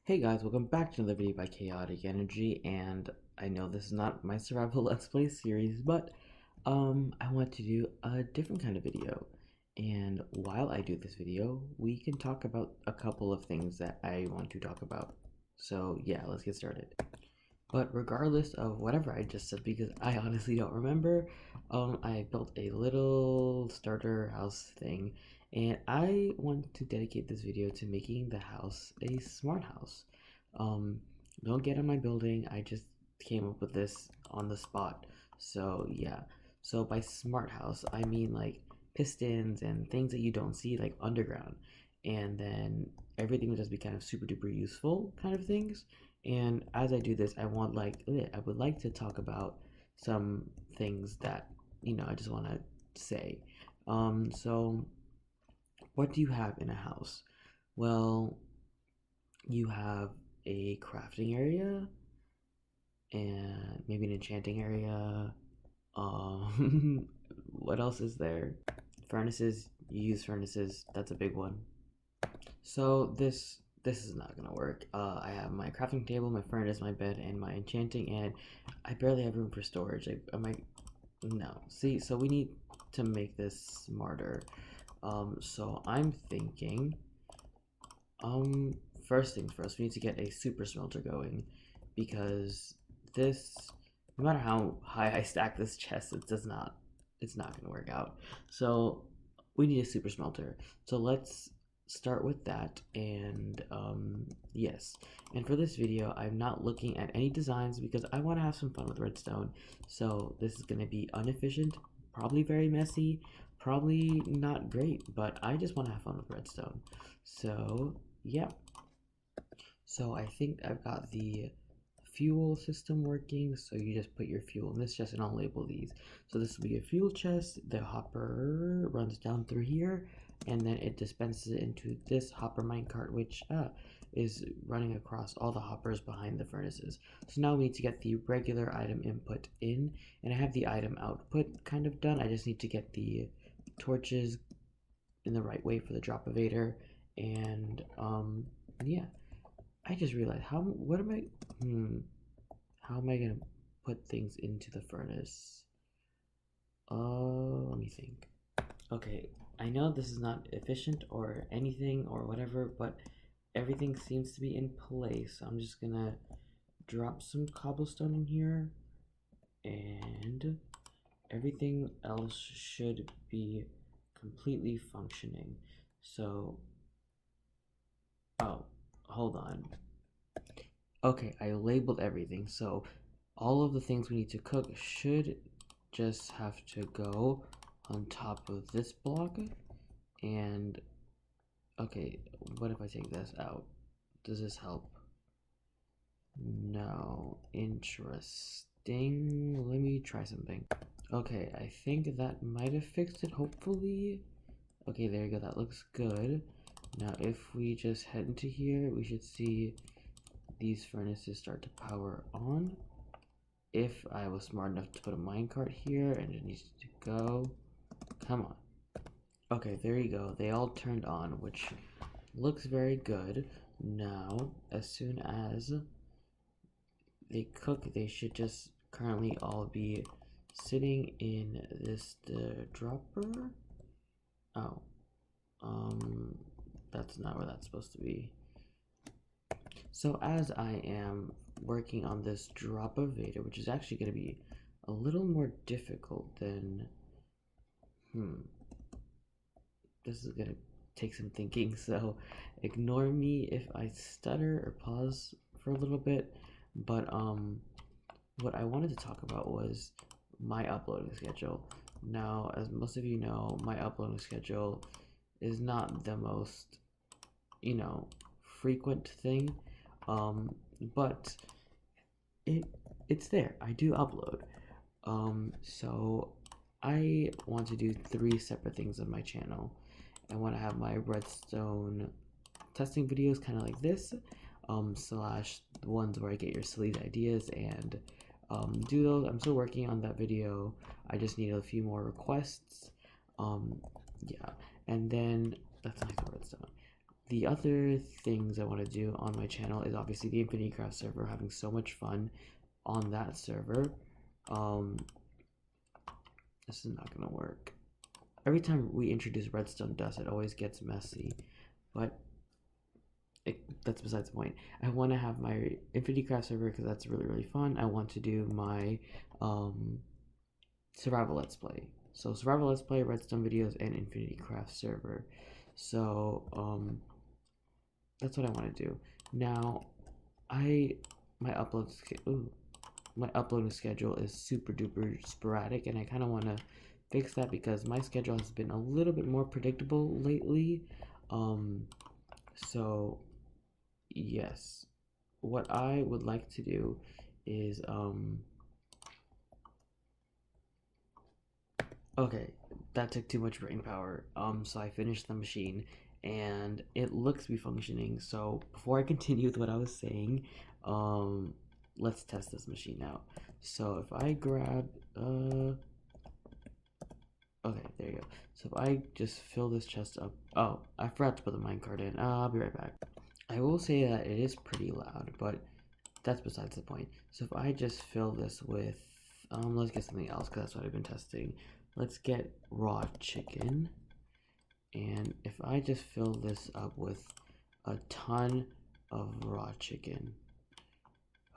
Hey guys, welcome back to another video by Chaotic Energy, and I know this is not my survival let's play series, but I want to do a different kind of video. And while I do this video, we can talk about a couple of things that I want to talk about. So yeah, let's get started. But regardless of whatever I just said, because I honestly don't remember, I built a little starter house thing, and I want to dedicate this video to making the house a smart house. Um, don't get on my building, I just came up with this on the spot. So yeah, so by smart house, I mean like pistons and things that you don't see like underground, and then everything will just be kind of super duper useful kind of things. And as I do this, I would like to talk about some things that I just want to say. So what do you have in a house? Well, you have a crafting area and maybe an enchanting area. What else is there? Furnaces. You use furnaces. That's a big one. So this is not gonna work. I have my crafting table, my furnace, my bed, and my enchanting, and I barely have room for storage. I might no. See, so we need to make this smarter. So I'm thinking, first things first, we need to get a super smelter going because this, no matter how high I stack this chest, it's not gonna work out. So we need a super smelter. So let's start with that. And yes, and for this video I'm not looking at any designs because I want to have some fun with redstone. So this is going to be inefficient, probably very messy, probably not great, but I just want to have fun with redstone. So yeah, so I think I've got the fuel system working. So you just put your fuel in this chest, and I'll label these. So this will be a fuel chest. The hopper runs down through here, and then it dispenses it into this hopper minecart, which is running across all the hoppers behind the furnaces. So now we need to get the regular item input in, and I have the item output kind of done. I just need to get the torches in the right way for the drop evader, and yeah. I just realized how am I gonna put things into the furnace? Let me think. Okay, I know this is not efficient or anything or whatever, but everything seems to be in place. So I'm just gonna drop some cobblestone in here, and everything else should be completely functioning. So, oh, hold on. Okay, I labeled everything. So all of the things we need to cook should just have to go on top of this block. And okay, what if I take this out? Does this help? No. Interesting. Let me try something. Okay, I think that might have fixed it, hopefully. Okay, there you go. That looks good. Now, if we just head into here, we should see these furnaces start to power on. If I was smart enough to put a minecart here and it needs to go. Come on. Okay, there you go. They all turned on, which looks very good. Now, as soon as they cook, they should just currently all be sitting in this dropper. Oh, that's not where that's supposed to be. So as I am working on this drop evader, which is actually going to be a little more difficult than, this is going to take some thinking, so ignore me if I stutter or pause for a little bit. But what I wanted to talk about was my uploading schedule. Now, as most of you know, my uploading schedule is not the most, frequent thing, but it's there. I do upload. So I want to do 3 separate things on my channel. I want to have my redstone testing videos kind of like this, slash the ones where I get your silly ideas and do those. I'm still working on that video. I just need a few more requests. Yeah, and then that's like the redstone. the other things I want to do on my channel is obviously the Infinity Craft server, having so much fun on that server. Um, this is not gonna work. Every time we introduce redstone dust, it always gets messy, but that's besides the point. I want to have my Infinity Craft server because that's really fun. I want to do my survival let's play. So survival let's play, redstone videos, and Infinity Craft server. So that's what I want to do. Now, I my upload my uploading schedule is super duper sporadic, and I kind of want to fix that because my schedule has been a little bit more predictable lately. So yes, what I would like to do is okay, that took too much brain power. So I finished the machine and it looks to be functioning. So before I continue with what I was saying, let's test this machine out. So if I grab okay, there you go. So if I just fill this chest up, oh, I forgot to put the minecart in. I'll be right back. I will say that it is pretty loud, but that's besides the point. So if I just fill this with, let's get something else because that's what I've been testing. Let's get raw chicken. And if I just fill this up with a ton of raw chicken.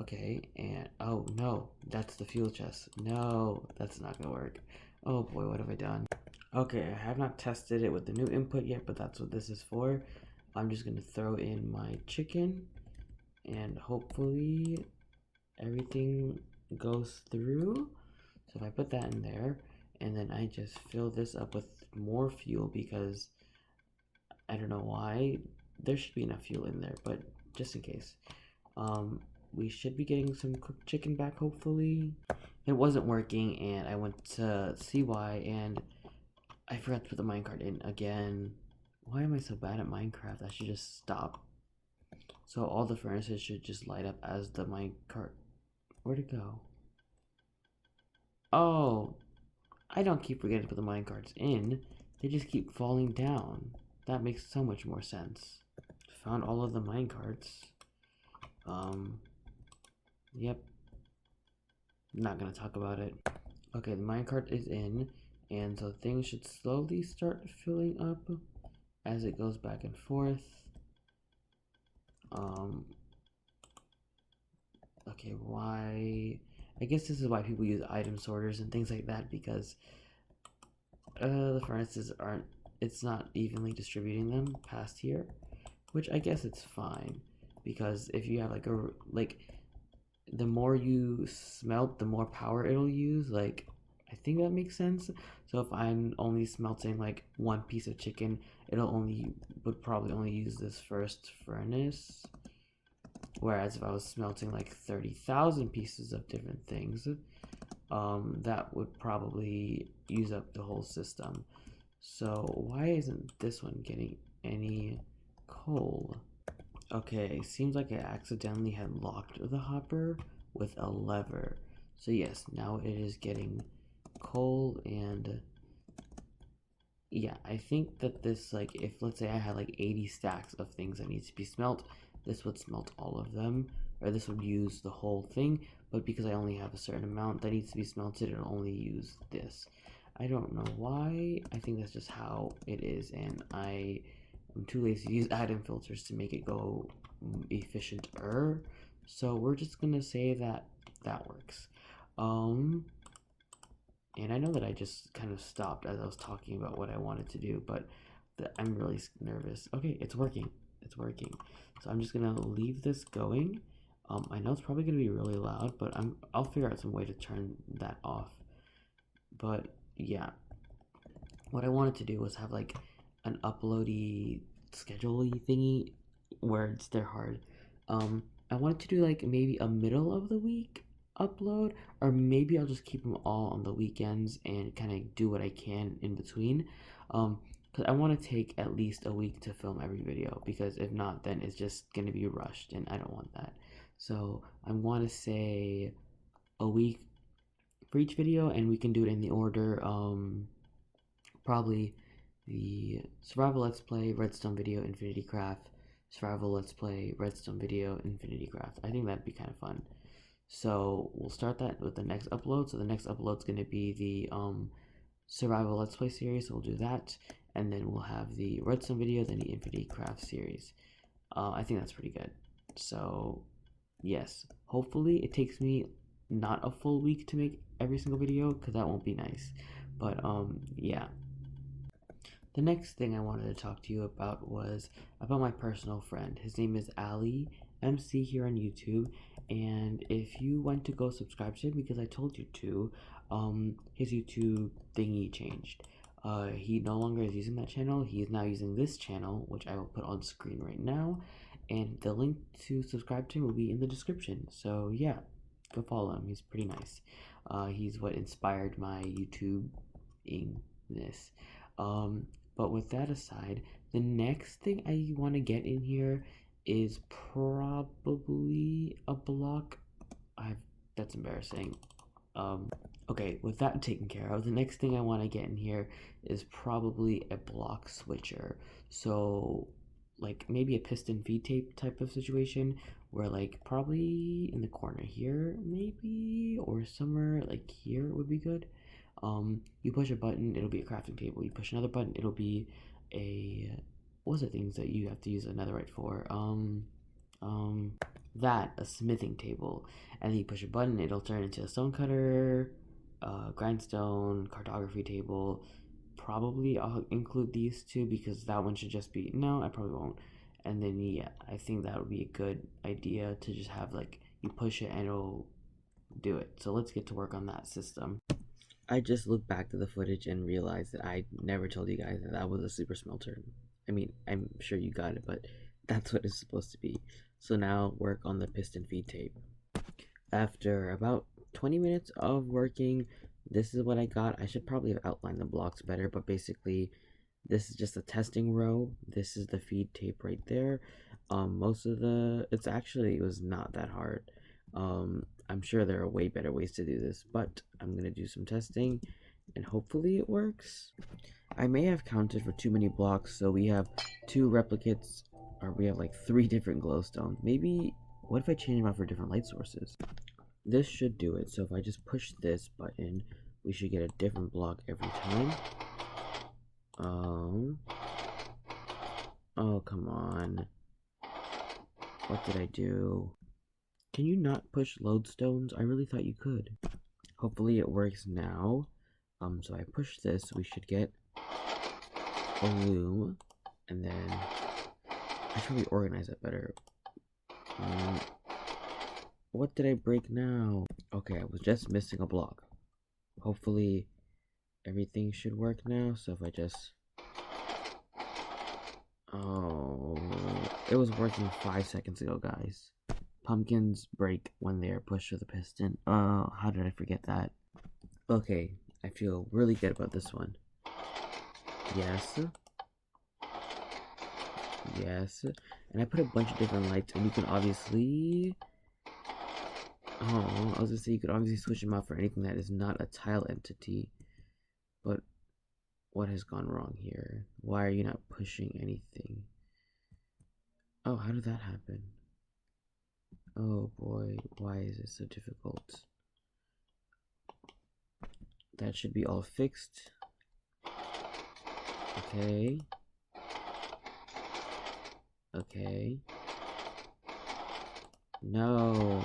Okay, and oh no, that's the fuel chest. No, that's not gonna work. Oh boy, what have I done? Okay, I have not tested it with the new input yet, but that's what this is for. I'm just gonna throw in my chicken and hopefully everything goes through. So if I put that in there and then I just fill this up with more fuel because I don't know why, there should be enough fuel in there, but just in case. We should be getting some cooked chicken back hopefully. It wasn't working and I went to see why and I forgot to put the minecart in again. Why am I so bad at Minecraft? I should just stop. So all the furnaces should just light up as the minecart. Where'd it go? Oh, I don't keep forgetting to put the minecarts in. They just keep falling down. That makes so much more sense. Found all of the minecarts. Yep. Not gonna talk about it. Okay, the minecart is in, and so things should slowly start filling up as it goes back and forth. Okay, why? I guess this is why people use item sorters and things like that because the furnaces aren't, it's not evenly distributing them past here, which I guess it's fine because if you have like the more you smelt, the more power it'll use. Like, I think that makes sense. So if I'm only smelting like one piece of chicken, would probably only use this first furnace. Whereas if I was smelting like 30,000 pieces of different things, that would probably use up the whole system. So why isn't this one getting any coal? Okay, seems like I accidentally had locked the hopper with a lever. So yes, now it is getting coal and yeah, I think that this, like, if let's say I had like 80 stacks of things that need to be smelt, this would smelt all of them, or this would use the whole thing, but because I only have a certain amount that needs to be smelted, it'll only use this. I don't know why, I think that's just how it is, and I'm too lazy to use add-in filters to make it go efficient-er, so we're just gonna say that that works. And I know that I just kind of stopped as I was talking about what I wanted to do, but I'm really nervous. Okay, it's working. It's working. So I'm just gonna leave this going. I know it's probably gonna be really loud, but I'll figure out some way to turn that off. But yeah, what I wanted to do was have like an uploady schedule-y thingy where they're hard. I wanted to do like maybe a middle of the week upload, or maybe I'll just keep them all on the weekends and kind of do what I can in between. Because I want to take at least a week to film every video, because if not, then it's just gonna be rushed, and I don't want that. So I want to say a week for each video, and we can do it in the order. Probably the survival let's play, redstone video, infinity craft, survival let's play Redstone video Infinity Craft. I think that'd be kind of fun. So we'll start that with the next upload. So the next upload is going to be the survival let's play series. So we'll do that, and then we'll have the Redstone video, then the Infinity Craft series. I think that's pretty good. So yes, hopefully it takes me not a full week to make every single video, because that won't be nice. But yeah. The next thing I wanted to talk to you about was about my personal friend. His name is Ali MC here on YouTube, and if you want to go subscribe to him, because I told you to, his YouTube thingy changed. He no longer is using that channel. He is now using this channel, which I will put on screen right now, and the link to subscribe to him will be in the description. So yeah, go follow him. He's pretty nice. He's what inspired my YouTube-ingness. Um, but with that aside, the next thing I want to get in here is probably a block. That's embarrassing. Okay, with that taken care of, the next thing I want to get in here is probably a block switcher. So, like maybe a piston feed tape type of situation, where like probably in the corner here, maybe, or somewhere like here would be good. You push a button, it'll be a crafting table. You push another button, it'll be a what's the things that you have to use a netherite for? Um, that a smithing table, and then you push a button, it'll turn into a stone cutter, grindstone, cartography table. Probably I'll include these two because that one should just be no, I probably won't. And then yeah, I think that would be a good idea to just have like you push it and it'll do it. So let's get to work on that system. I just looked back to the footage and realized that I never told you guys that that was a super smelter. I mean, I'm sure you got it, but that's what it's supposed to be. So now work on the piston feed tape. After about 20 minutes of working, this is what I got. I should probably have outlined the blocks better, but basically this is just a testing row. This is the feed tape right there. Most of it was not that hard. I'm sure there are way better ways to do this, but I'm gonna do some testing and hopefully it works. I may have counted for too many blocks, so we have 2 replicates, or we have like 3 different glowstones. Maybe, what if I change them out for different light sources? This should do it. So if I just push this button, we should get a different block every time. Oh, come on. What did I do? Can you not push lodestones? I really thought you could. Hopefully it works now. So I push this, we should get a loom, and then I should probably organize it better. What did I break now? Okay, I was just missing a block. Hopefully everything should work now. So if I just... Oh, it was working 5 seconds ago, guys. Pumpkins break when they are pushed with a piston. Oh, how did I forget that? Okay, I feel really good about this one. Yes. Yes. And I put a bunch of different lights, and you can obviously... Oh, I was gonna say you could obviously switch them out for anything that is not a tile entity. But what has gone wrong here? Why are you not pushing anything? Oh, how did that happen? Oh boy, why is it so difficult? That should be all fixed. Okay. Okay. No.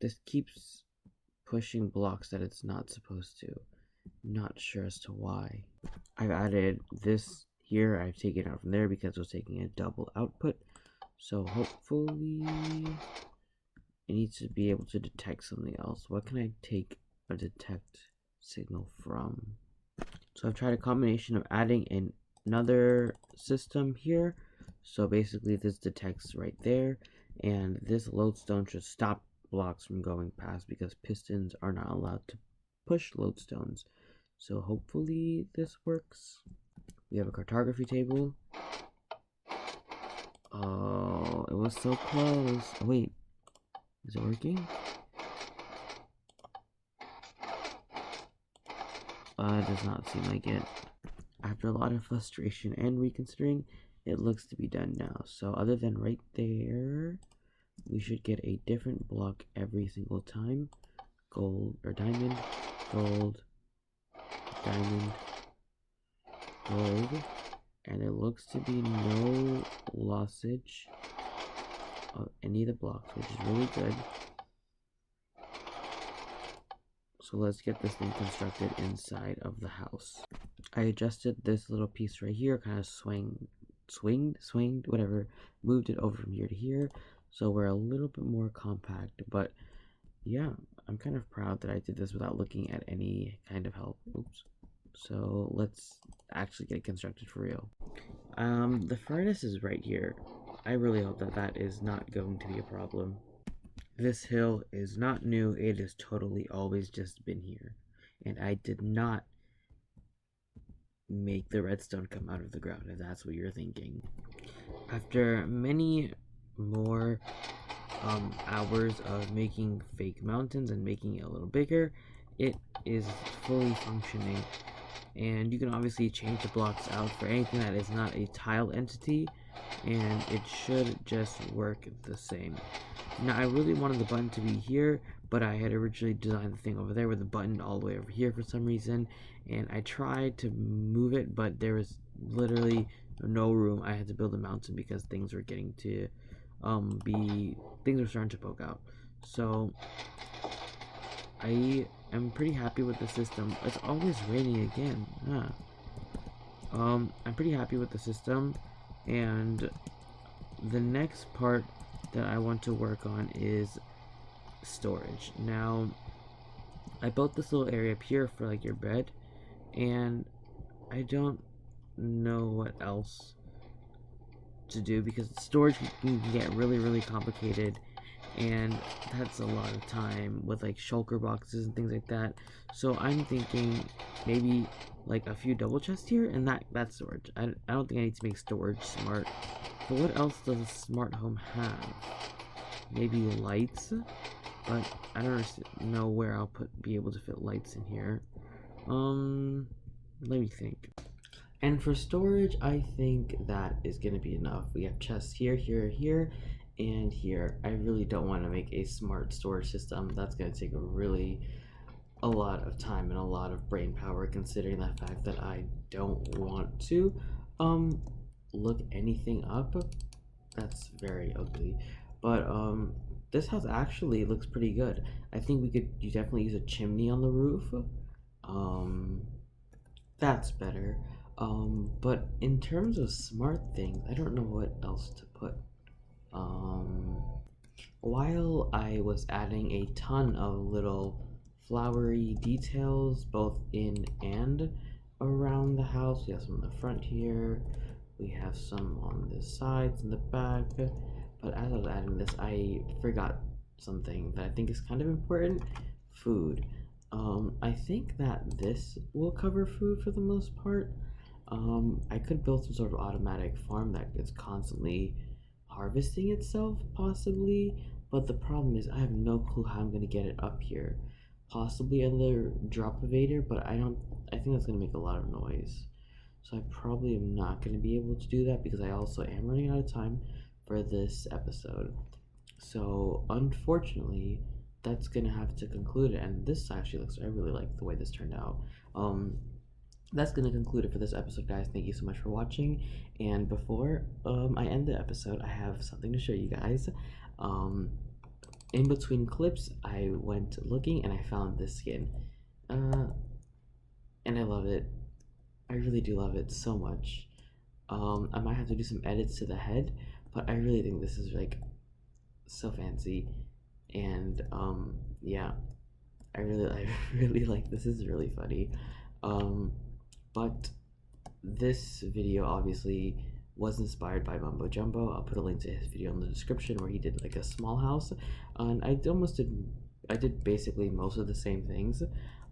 This keeps pushing blocks that it's not supposed to. Not sure as to why. I've added this here. I've taken it out from there because it was taking a double output. So hopefully it needs to be able to detect something else. What can I take a detect signal from? So I've tried a combination of adding in another system here. So basically this detects right there, and this lodestone should stop blocks from going past because pistons are not allowed to push lodestones. So hopefully this works. We have a cartography table. Oh, it was so close. Oh, wait, is it working? It does not seem like it. After a lot of frustration and reconsidering, it looks to be done now. So other than right there, we should get a different block every single time. Gold or diamond, gold, diamond, gold, and there looks to be no lossage of any of the blocks, which is really good. So let's get this thing constructed inside of the house. I adjusted this little piece right here, kind of swinged, whatever, moved it over from here to here, so we're a little bit more compact. But yeah, I'm kind of proud that I did this without looking at any kind of help. Oops. So let's actually get it constructed for real. The furnace is right here. I really hope that that is not going to be a problem. This hill is not new, it has totally always just been here. And I did not make the redstone come out of the ground, if that's what you're thinking. After many more hours of making fake mountains and making it a little bigger, it is fully functioning. And you can obviously change the blocks out for anything that is not a tile entity, and it should just work the same. Now, I really wanted the button to be here, but I had originally designed the thing over there with the button all the way over here for some reason, and I tried to move it, but there was literally no room. I had to build a mountain because things were getting to things were starting to poke out. So I am pretty happy with the system. It's always raining again. I'm pretty happy with the system, and the next part that I want to work on is storage. Now, I built this little area up here for like your bed, and I don't know what else to do because storage can get really complicated, and that's a lot of time with like shulker boxes and things like that. So I'm thinking maybe like a few double chests here, and that's storage. I don't think I need to make storage smart. But what else does a smart home have? Maybe lights, but I don't know where I'll be able to fit lights in here. Let me think. And for storage, I think that is going to be enough. We have chests here, here, and here. I really don't want to make a smart storage system. That's going to take a lot of time and a lot of brain power, considering the fact that I don't want to look anything up. That's very ugly. But this house actually looks pretty good. I think you definitely use a chimney on the roof. That's better. But in terms of smart things, I don't know what else to put. While I was adding a ton of little flowery details both in and around the house, we have some in the front here, we have some on the sides and the back, but as I was adding this, I forgot something that I think is kind of important: food. I think that this will cover food for the most part. I could build some sort of automatic farm that is constantly harvesting itself, possibly, but the problem is I have no clue how I'm going to get it up here. Possibly another drop evader, but I think that's going to make a lot of noise. So I probably am not going to be able to do that because I also am running out of time for this episode. So unfortunately, that's going to have to conclude it, and this actually I really like the way this turned out. That's going to conclude it for this episode, guys. Thank you so much for watching, and before I end the episode, I have something to show you guys. In between clips, I went looking and I found this skin, and I love it. I really do love it so much. I might have to do some edits to the head, but I really think this is like so fancy, and yeah, I really like this. Is really funny. But this video obviously was inspired by Mumbo Jumbo. I'll put a link to his video in the description where he did like a small house, and I did basically most of the same things,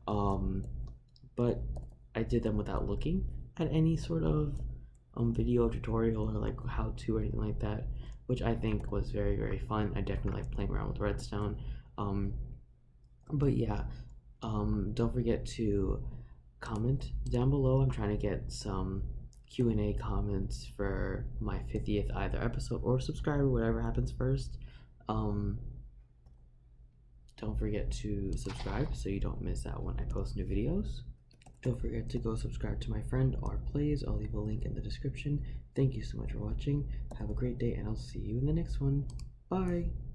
but I did them without looking at any sort of video tutorial or like how to or anything like that, which I think was very fun. I definitely like playing around with redstone. But yeah, don't forget to comment down below. I'm trying to get some Q&A comments for my 50th either episode or subscribe, whatever happens first. Um, don't forget to subscribe so you don't miss out when I post new videos. Don't forget to go subscribe to my friend R Plays. I'll leave a link in the description. Thank you so much for watching. Have a great day, and I'll see you in the next one. Bye!